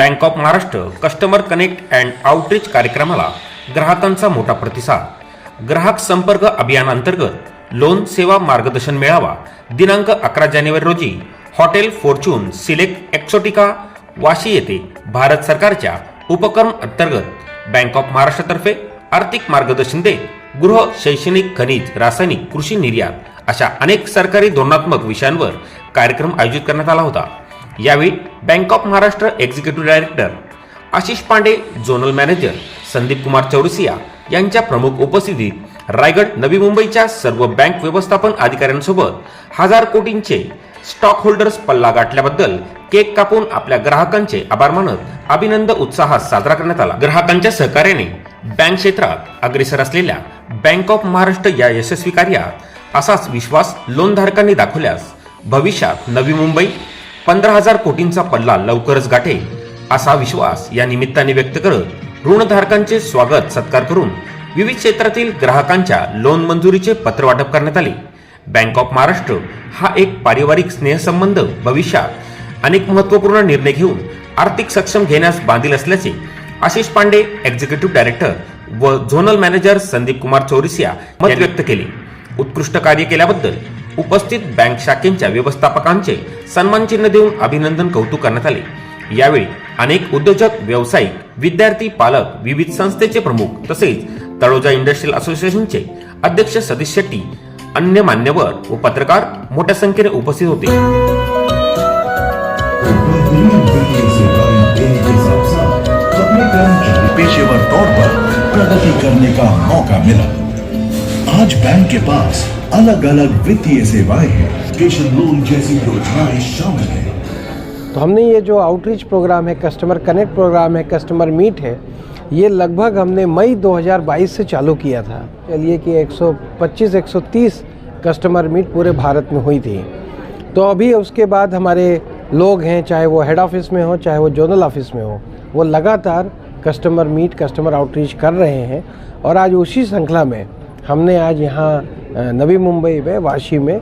Bank of Maharashtra customer connect and outreach कार्यक्रमाला ग्राहकांचा मोठा प्रतिसाद। ग्राहक संपर्क अभियानांतर्गत लोन सेवा मार्गदर्शन मेळावा दिनांक 11 जानेवारी रोजी hotel Fortune select Exotica Vashi येथे भारत सरकारच्या उपक्रम अंतर्गत बँक ऑफ महाराष्ट्रातर्फे आर्थिक मार्गदर्शन देत गृह, शैक्षणिक, खनिज, रासायनिक, कृषी निर्यात अशा अनेक सरकारी धोरणात्मक विषयांवर कार्यक्रम आयोजित करण्यात आला होता। यावेळी bank of Maharashtra executive director Ashish Pande, zonal manager Sandeep Kumar Chaurasia यांच्या प्रमुख उपस्थितीत रायगड, नवी मुंबईच्या सर्व बँक व्यवस्थापन अधिकाऱ्यांसोबत 1000 कोटींचे स्टॉक होल्डर्स पल्ला गाठल्याबद्दल केक कापून आपल्या ग्राहकांचे आभार मानत अभिनंदन उत्साहात साजरा करण्यात आला। ग्राहकांच्या सहकार्याने बँक क्षेत्रात अग्रेसर असलेल्या बँक ऑफ महाराष्ट्र या यशस्वी कार्यात असाच विश्वास लोनधारकांनी दाखवल्यास भविष्यात नवी मुंबई 15,000 कोटींचा पल्ला लवकरच गाठेल असा विश्वास या निमित्ताने व्यक्त करत ऋणधारकांचे स्वागत सत्कार करून विविध क्षेत्रातील ग्राहकांच्या लोन मंजुरीचे पत्र वाटप करण्यात आले। बँक ऑफ महाराष्ट्र हा एक पारिवारिक स्नेहसंबंध भविष्यात अनेक महत्त्वपूर्ण निर्णय घेऊन आर्थिक सक्षम घेण्यास बांधील असल्याचे आशिष पांडे, एक्झिक्युटिव्ह डायरेक्टर व झोनल मॅनेजर संदीप कुमार चौरसिया मत व्यक्त केले। उत्कृष्ट कार्य केल्याबद्दल उपस्थित बँक शाखेच्या व्यवस्थापकांचे सन्मान चिन्ह देऊन अभिनंदन कौतुक करण्यात आले। यावेळी अनेक उद्योजक, व्यावसायिक, विद्यार्थी, पालक, विविध संस्थेचे प्रमुख तसेच तळोजा इंडस्ट्रियल असोसिएशनचे अध्यक्ष सतीश शेट्टी, अन्य मान्यवर व पत्रकार मोठ्या संख्येने उपस्थित होते। पेशेवर तौर पर प्रगति करने का मौका मिला। आज बैंक के पास अलग अलग वित्तीय सेवाएं हैं, एजुकेशन लोन जैसी योजनाएं शामिल हैं। तो हमने ये जो आउटरीच प्रोग्राम है, कस्टमर कनेक्ट प्रोग्राम है, कस्टमर मीट है, ये लगभग हमने मई 2022 से चालू किया था। चलिए कि 125-130 कस्टमर मीट पूरे भारत में हुई थी। तो अभी उसके बाद हमारे लोग हैं, चाहे वो हेड ऑफिस में हो, चाहे वो जोनल ऑफिस में हो, वो लगातार कस्टमर मीट, कस्टमर आउटरीच कर रहे हैं। और आज उसी श्रृंखला में हमने आज यहाँ नवी मुंबई में वाशी में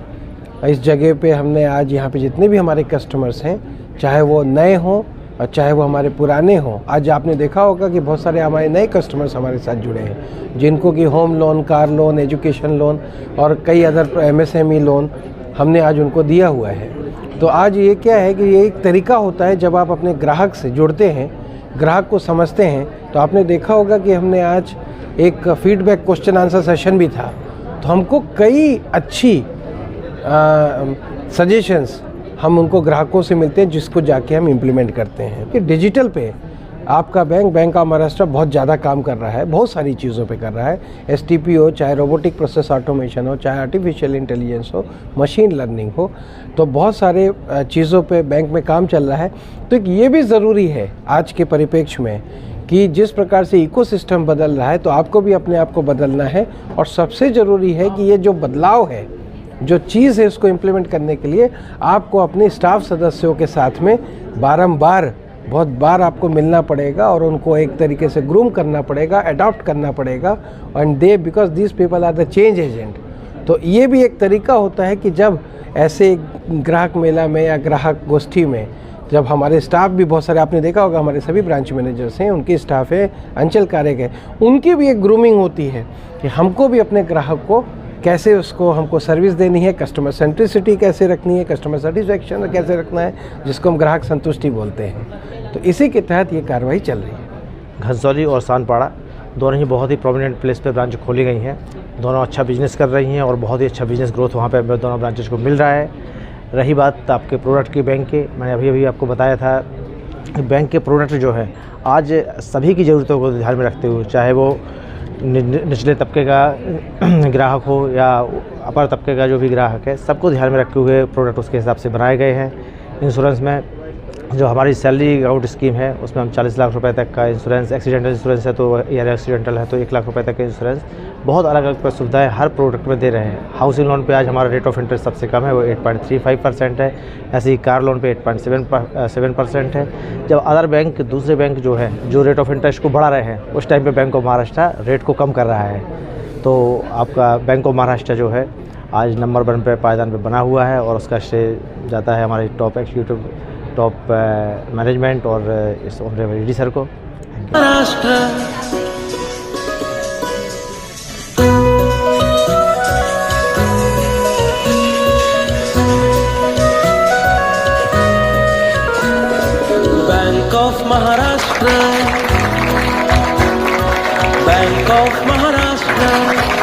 इस जगह पे हमने आज यहाँ पे जितने भी हमारे कस्टमर्स हैं, चाहे वो नए हों और चाहे वो हमारे पुराने हों, आज आपने देखा होगा कि बहुत सारे हमारे नए कस्टमर्स हमारे साथ जुड़े हैं, जिनको कि home loan, car loan, education loan और कई अदर MSME लोन हमने आज उनको दिया हुआ है। तो आज ये क्या है कि ये एक तरीका होता है, जब आप अपने ग्राहक से जुड़ते हैं, ग्राहक को समझते हैं। तो आपने देखा होगा कि हमने आज एक फीडबैक क्वेश्चन आंसर सेशन भी था, तो हमको कई अच्छी सजेशंस हम उनको ग्राहकों से मिलते हैं, जिसको जाके हम इम्प्लीमेंट करते हैं। कि डिजिटल पे आपका बैंक ऑफ महाराष्ट्र बहुत ज़्यादा काम कर रहा है, बहुत सारी चीज़ों पे कर रहा है। STP हो, चाहे रोबोटिक प्रोसेस ऑटोमेशन हो, चाहे आर्टिफिशियल इंटेलिजेंस हो, मशीन लर्निंग हो, तो बहुत सारे चीज़ों पे बैंक में काम चल रहा है। तो ये भी ज़रूरी है आज के परिप्रेक्ष्य में कि जिस प्रकार से इकोसिस्टम बदल रहा है, तो आपको भी अपने आप को बदलना है। और सबसे ज़रूरी है कि ये जो बदलाव है, जो चीज़ है, उसको इम्प्लीमेंट करने के लिए आपको अपने स्टाफ सदस्यों के साथ में बारंबार बहुत बार आपको मिलना पड़ेगा और उनको एक तरीके से ग्रूम करना पड़ेगा, अडॉप्ट करना पड़ेगा। And they because this people are the change agent. तो ये भी एक तरीका होता है कि जब ऐसे ग्राहक मेला में या ग्राहक गोष्ठी में जब हमारे स्टाफ भी बहुत सारे, आपने देखा होगा हमारे सभी ब्रांच मैनेजर्स हैं, उनकी स्टाफ है, अंचल कार्य है, उनकी भी एक ग्रूमिंग होती है कि हमको भी अपने ग्राहक को कैसे उसको हमको सर्विस देनी है, कस्टमर सेंट्रिसिटी कैसे रखनी है, कस्टमर सेटिस्फैक्शन कैसे रखना है, जिसको हम ग्राहक संतुष्टि बोलते हैं। तो इसी के तहत ये कार्रवाई चल रही है। घनसौली और सानपाड़ा दोनों ही बहुत ही प्रोमिनेंट प्लेस पे ब्रांच खोली गई हैं। दोनों अच्छा बिजनेस कर रही हैं और बहुत ही अच्छा बिजनेस ग्रोथ वहाँ पे दोनों ब्रांचेज को मिल रहा है। रही बात आपके प्रोडक्ट की, बैंक के, मैंने अभी आपको बताया था कि बैंक के प्रोडक्ट जो है आज सभी की ज़रूरतों को ध्यान में रखते हुए, चाहे वो निचले तबके का ग्राहक हो या अपर तबके का जो भी ग्राहक है, सबको ध्यान में रखते हुए प्रोडक्ट उसके हिसाब से बनाए गए हैं। इंश्योरेंस में जो हमारी सैलरी आउट स्कीम है, उसमें हम 40 लाख रुपए तक का इंश्योरेंस, एक्सीडेंटल इंश्योरेंस है तो एयर एक्सीडेंटल है तो 1 लाख रुपए तक का इंश्योरेंस, बहुत अलग अलग सुविधाएं हर प्रोडक्ट में दे रहे हैं। हाउसिंग लोन पे आज हमारा रेट ऑफ इंटरेस्ट सबसे कम है, वो 8.35% है। ऐसे ही कार लोन पे 8.7% है। जब अदर बैंक, दूसरे बैंक जो है, जो रेट ऑफ इंटरेस्ट को बढ़ा रहे हैं, उस टाइम पे बैंक ऑफ महाराष्ट्र रेट को कम कर रहा है। तो आपका बैंक ऑफ महाराष्ट्र जो है आज नंबर 1 पे पायदान पे बना हुआ है और उसका श्रेय जाता है हमारे टॉप एक्जीक्यूटिव टॉप मैनेजमेंट और इस ऑनरेबल डी सर को। Bank of Maharashtra, Bank of Maharashtra.